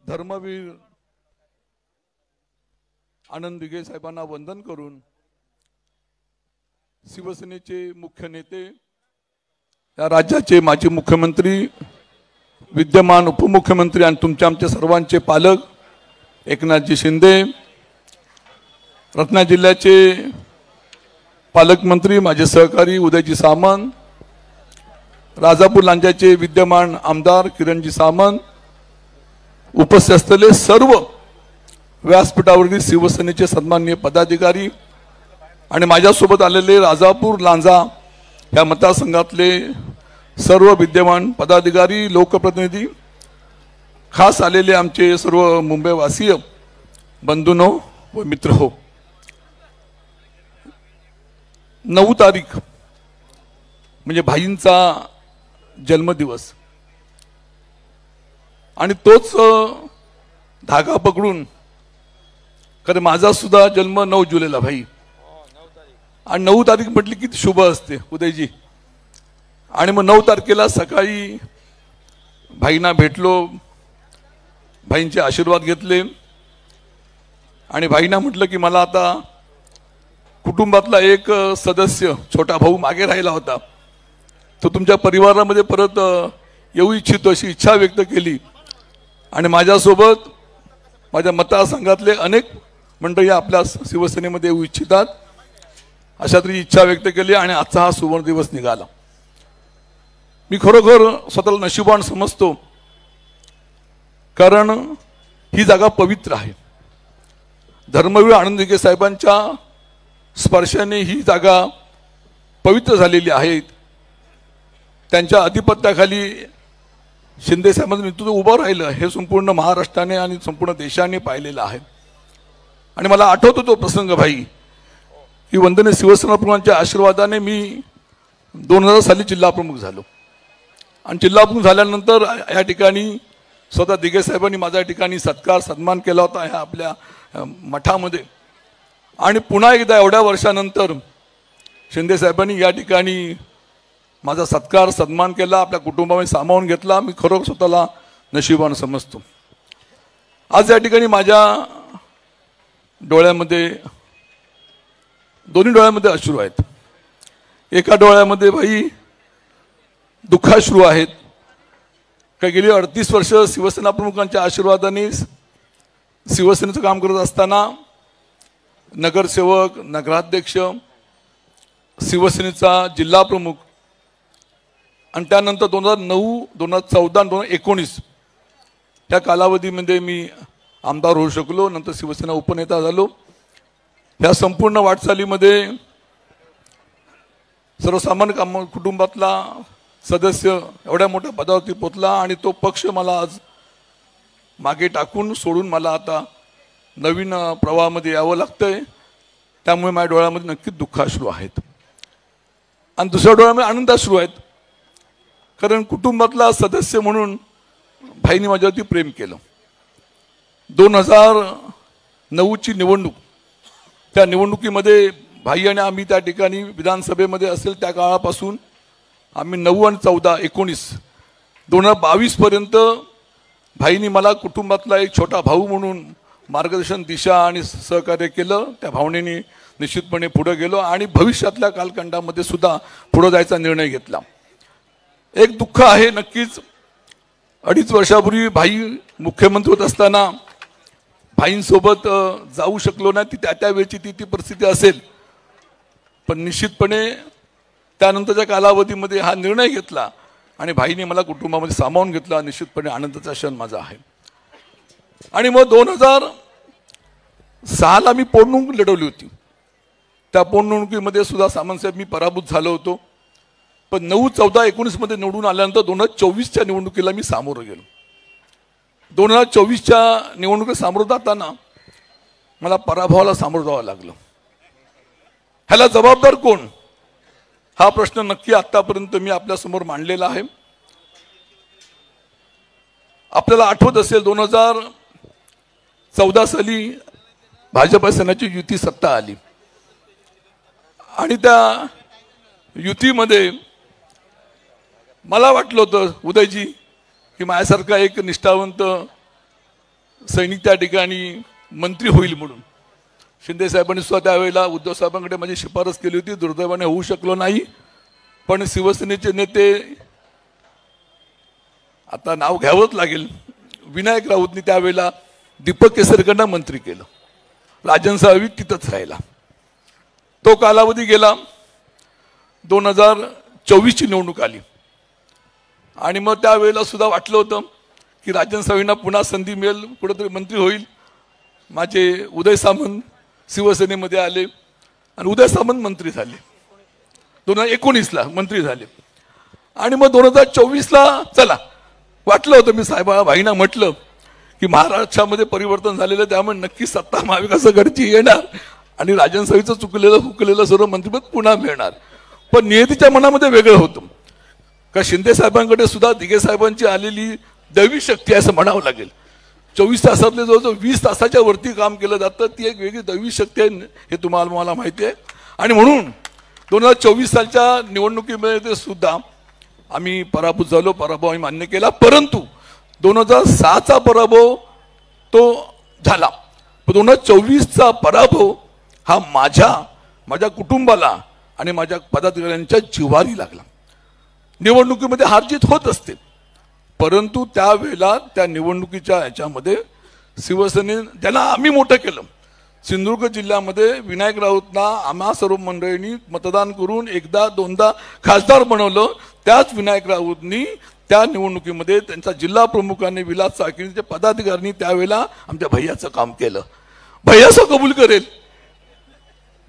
धर्मवीर आनंद दिघे साहेबांना वंदन करून शिवसेनेचे मुख्य नेते, या राज्याचे माजी मुख्यमंत्री, विद्यमान उपमुख्यमंत्री आणि तुमच्या आमच्या सर्वांचे पालक एकनाथजी शिंदे, रत्नागिरी जिल्ह्याचे पालकमंत्री माझे सहकारी उदयजी सामंत, राजापूर लांजाचे विद्यमान आमदार किरणजी सामंत, उपस्थित असलेले सर्व व्यासपीठावरील शिवसेनेचे सन्माननीय पदाधिकारी आणि माझ्यासोबत आलेले राजापूर लांजा या मतदारसंघातले सर्व विद्यमान पदाधिकारी, लोकप्रतिनिधी, खास आलेले आमचे सर्व मुंबईवासीय बंधूंनो व मित्र हो, 9 तारीख म्हणजे भाईंचा जन्मदिवस आणि तोच धागा पकडून, कारण माझा सुद्धा जन्म 9 जुलैला भाई, आणि 9 तारीख म्हटली की शुभ असते उदयजी. आणि मग 9 तारखेला सकाळी भाईंना भेटलो, भाईंचे आशीर्वाद घेतले आणि भाईंना म्हटलं की मला आता कुटुंबातला एक सदस्य छोटा भाऊ मागे राहिला होता, तो तुमच्या परिवारामध्ये परत येऊ इच्छितो अशी इच्छा व्यक्त केली. आणि माझ्यासोबत माझ्या मतदारसंघातले अनेक मंडळी आपल्या शिवसेनेमध्ये येऊ इच्छितात अशा तरी इच्छा व्यक्त केली आणि आजचा हा सुवर्ण दिवस निघाला. मी खरोखर स्वतःला नशीबवान समजतो, कारण ही जागा पवित्र आहे. धर्मवीर आनंद दिघे साहेबांच्या स्पर्शाने ही जागा पवित्र झालेली आहे. त्यांच्या अधिपत्याखाली शिंदे साहेबांचं नेतृत्व उभं राहिलं हे संपूर्ण महाराष्ट्राने आणि संपूर्ण देशाने पाहिलेलं आहे. आणि मला आठवतो तो प्रसंग भाई की वंदनीय शिवसेना प्रमुखांच्या आशीर्वादाने मी 2000 साली जिल्हा प्रमुख झालो आणि जिल्हा प्रमुख झाल्यानंतर या ठिकाणी स्वतः दिघे साहेबांनी माझ्या ठिकाणी सत्कार सन्मान केला होता ह्या आपल्या मठामध्ये. आणि पुन्हा एकदा एवढ्या वर्षानंतर शिंदे साहेबांनी या ठिकाणी माझा सत्कार सन्मान केला, आपल्या कुटुंबामध्ये सामावून घेतला. मी खरोखर स्वतःला नशीबवान समजतो. आज या ठिकाणी माझ्या डोळ्यामध्ये, दोन्ही डोळ्यामध्ये अश्रू आहेत. एका डोळ्यामध्ये भाई दुःखाश्रू आहेत. का गेली 38 वर्ष शिवसेना प्रमुखांच्या आशीर्वादाने शिवसेनेचं काम करत असताना नगरसेवक, नगराध्यक्ष, शिवसेनेचा जिल्हा प्रमुख आणि त्यानंतर 2009, 2014, 2019 त्या कालावधीमध्ये मी आमदार होऊ शकलो, नंतर शिवसेना उपनेता झालो. ह्या संपूर्ण वाटचालीमध्ये सर्वसामान्य कुटुंबातला सदस्य एवढ्या मोठ्या पदावरती पोचला आणि तो पक्ष मला आज मागे टाकून सोडून मला आता नवीन प्रवाहामध्ये यावं लागतंय. त्यामुळे माझ्या डोळ्यामध्ये नक्कीच दुःखाश्रू आहेत आणि दुसऱ्या डोळ्यामध्ये आनंदाश्रू आहेत, कारण कुटुंबातला सदस्य म्हणून भाईंनी माझ्यावरती प्रेम केलं. 2009ची निवडणूक, त्या निवडणुकीमध्ये भाई आणि आम्ही त्या ठिकाणी विधानसभेमध्ये असेल त्या काळापासून आम्ही 9 आणि 14, 19, 2022 पर्यंत भाईंनी मला कुटुंबातला एक छोटा भाऊ म्हणून मार्गदर्शन, दिशा आणि सहकार्य केलं. त्या भावनेने निश्चितपणे पुढे गेलो आणि भविष्यातल्या कालखंडामध्ये सुद्धा पुढे जायचा निर्णय घेतला. एक दुःख आहे नक्कीच, 2.5 वर्षापूर्वी भाई मुख्यमंत्री होत असताना भाईंसोबत जाऊ शकलो नाही. ती त्या वेळची ती परिस्थिती असेल, पण निश्चितपणे त्यानंतरच्या कालावधीमध्ये हा निर्णय घेतला आणि भाईने मला कुटुंबामध्ये सामावून घेतला. निश्चितपणे आनंदाचा क्षण माझा आहे. आणि मग 2006ला मी पोटनिवडणूक लढवली होती. त्या पोटनिवडणुकीमध्ये सुद्धा सामंतसाहेब मी पराभूत झालो होतो. पण 9, 14, 19 मध्ये निवडून आल्यानंतर 2024च्या निवडणुकीला मी सामोरं गेलो. 2024च्या निवडणुकीला सामोरं जाताना मला पराभवाला सामोरं जावं लागलं. ह्याला जबाबदार कोण हा प्रश्न नक्की आतापर्यंत मी आपल्यासमोर मांडलेला आहे. आपल्याला आठवत असेल 2014 साली भाजप सेनेची युती सत्ता आली आणि त्या युतीमध्ये मला वाटलं होतं उदयजी की माझ्यासारखा एक निष्ठावंत सैनिक त्या ठिकाणी मंत्री होईल म्हणून शिंदे साहेबांनी सुद्धा त्यावेळेला उद्धव साहेबांकडे माझी शिफारस केली होती. दुर्दैवाने होऊ शकलो नाही. पण शिवसेनेचे नेते, आता नाव घ्यावंच लागेल, विनायक राऊतनी त्यावेळेला दीपक केसरकरांना मंत्री केलं. राजन साहेब तिथंच राहिला. तो कालावधी गेला. 2024ची निवडणूक आली आणि मग त्यावेळेला सुद्धा वाटलं होतं की राजन साहेबांना पुन्हा संधी मिळेल, कुठेतरी मंत्री होईल. माझे उदय सामंत शिवसेनेमध्ये आले आणि उदय सामंत मंत्री झाले. 2019ला मंत्री झाले आणि मग 2024ला चला वाटलं होतं, मी भाईंना म्हटलं की महाराष्ट्रामध्ये परिवर्तन झालेलं, त्यामुळे नक्की सत्ता महाविकास आघाडीची येणार आणि राजन साहेबांचं चुकलेलं हुकलेलं सर्व मंत्रिपद पुन्हा मिळणार. पण नियतीच्या मनामध्ये वेगळं होतं का शिंदे साहेबांकडे सुद्धा दिघे साहेबांची आलेली दैवी शक्ती आहे असं म्हणावं लागेल. 24 तासातले जवळजवळ 20 तासाच्या वरती काम केलं जातं. ती एक वेगळी दैवी शक्ती आहे हे तुम्हाला मला माहिती आहे. आणि म्हणून 2024 सालच्या निवडणुकीमध्ये सुद्धा आम्ही पराभूत झालो. पराभव आम्ही मान्य केला. परंतु 2006चा पराभव तो झाला. 2024चा पराभव हा माझ्या कुटुंबाला आणि माझ्या पदाधिकाऱ्यांच्या जिव्हारी लागला. निवडणुकीमध्ये हारजीत होत असते, परंतु त्यावेळेला त्या निवडणुकीच्या ह्याच्यामध्ये शिवसेने ज्यांना आम्ही मोठं केलं, सिंधुदुर्ग जिल्ह्यामध्ये विनायक राऊतना आम्हा सर्व मंडळींनी मतदान करून एकदा दोनदा खासदार बनवलं. त्याच विनायक राऊतनी त्या निवडणुकीमध्ये त्यांचा जिल्हा प्रमुखांनी विलास चाकीचे पदाधिकाऱ्यांनी त्यावेळेला आमच्या भैयाचं काम केलं. भैयाचं कबूल करेल,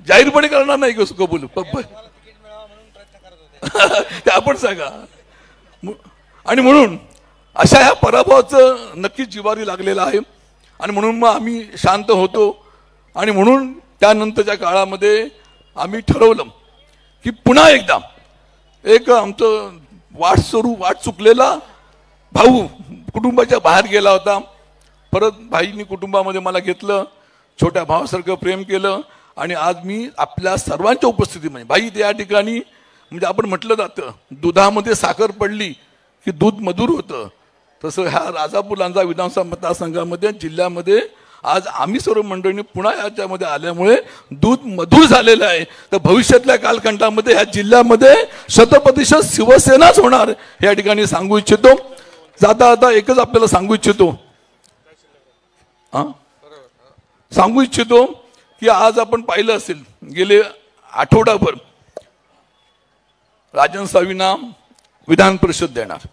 जाहीरपणे करणार नाही कसं कबूल ते आपण सांगा. आणि म्हणून अशा ह्या पराभवाचं नक्कीच जिव्हारी लागलेलं आहे आणि म्हणून मग आम्ही शांत होतो. आणि म्हणून त्यानंतरच्या काळामध्ये आम्ही ठरवलं की पुन्हा एकदा एक आमचं वाट चुकलेला भाऊ कुटुंबाच्या बाहेर गेला होता. परत भाईंनी कुटुंबामध्ये मला घेतलं, छोट्या भावासारखं प्रेम केलं आणि आज मी आपल्या सर्वांच्या उपस्थितीमध्ये भाई त्या ठिकाणी, म्हणजे आपण म्हटलं जातं दुधामध्ये साखर पडली की दूध मधुर होतं, तसं ह्या राजापूर लांजा विधानसभा मतदारसंघामध्ये जिल्ह्यामध्ये आज आम्ही सर्व मंडळींनी पुन्हा याच्यामध्ये आल्यामुळे दूध मधुर झालेलं आहे. तर भविष्यातल्या कालखंडामध्ये ह्या जिल्ह्यामध्ये 100% शिवसेनाच होणार या ठिकाणी सांगू इच्छितो. जाता आता एकच आपल्याला सांगू इच्छितो की आज आपण पाहिलं असेल गेले आठवडाभर राजन साहेबांना विधान परिषद देणार,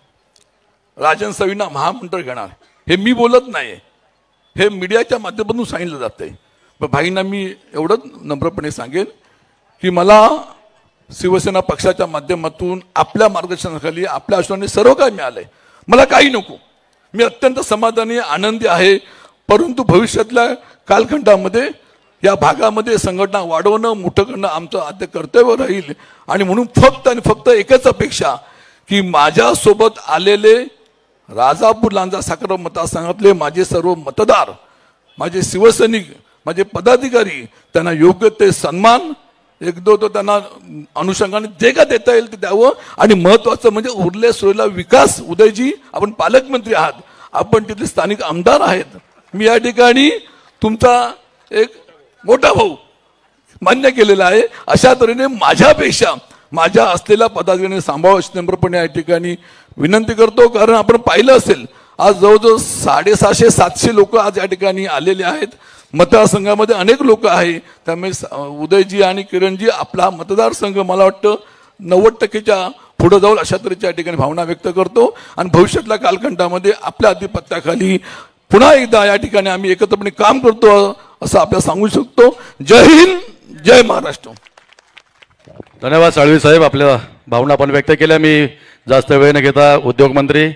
राजन साहेबांना महामंडळ घेणार. हे मी बोलत नाही, हे मीडियाच्या माध्यमातून सांगितलं जातंय. पण भाईंना मी एवढंच नम्रपणे सांगेन की मला शिवसेना पक्षाच्या माध्यमातून आपल्या मार्गदर्शनाखाली आपल्या आश्वाने सर्व काही मिळालंय. मला काही नको, मी अत्यंत समाधानी आनंदी आहे. परंतु भविष्यातल्या कालखंडामध्ये या भागामध्ये संघटना वाढवणं मोठं करणं आमचं आद्य कर्तव्य राहील. आणि म्हणून फक्त आणि फक्त एकच अपेक्षा की माझ्यासोबत आलेले राजापूर लांजा साखर मतदारसंघातले माझे सर्व मतदार, माझे शिवसैनिक, माझे पदाधिकारी, त्यांना योग्य ते सन्मान एकदो तो त्यांना अनुषंगाने जे का देता येईल ते द्यावं. आणि महत्वाचं म्हणजे उरले सुरलेला विकास. उदयजी, आपण पालकमंत्री आहात, आपण तिथले स्थानिक आमदार आहेत. मी या ठिकाणी तुमचा एक मोठा भाऊ मान्य केलेला आहे. अशा तऱ्हेने माझ्यापेक्षा माझ्या असलेल्या पदाधिकाऱ्यांनी सांभाळून नम्रपणे या ठिकाणी विनंती करतो. कारण आपण पाहिलं असेल आज जवळजवळ 650-700 लोक आज या ठिकाणी आलेले आहेत. मतदारसंघामध्ये अनेक लोक आहे. त्यामुळे उदयजी आणि किरणजी आपला मतदारसंघ मला वाटतं 90% पुढे जाऊन अशा तऱ्हेच्या या ठिकाणी भावना व्यक्त करतो. आणि भविष्यातल्या कालखंडामध्ये आपल्या आधिपत्याखाली पुन्हा एकदा या ठिकाणी आम्ही एकत्रपणे काम करतो असं आपल्याला सांगू शकतो. जय हिंद, जय महाराष्ट्र. धन्यवाद साळवी साहेब, आपल्या भावना आपण व्यक्त केल्या. मी जास्त वेळ न घेता उद्योगमंत्री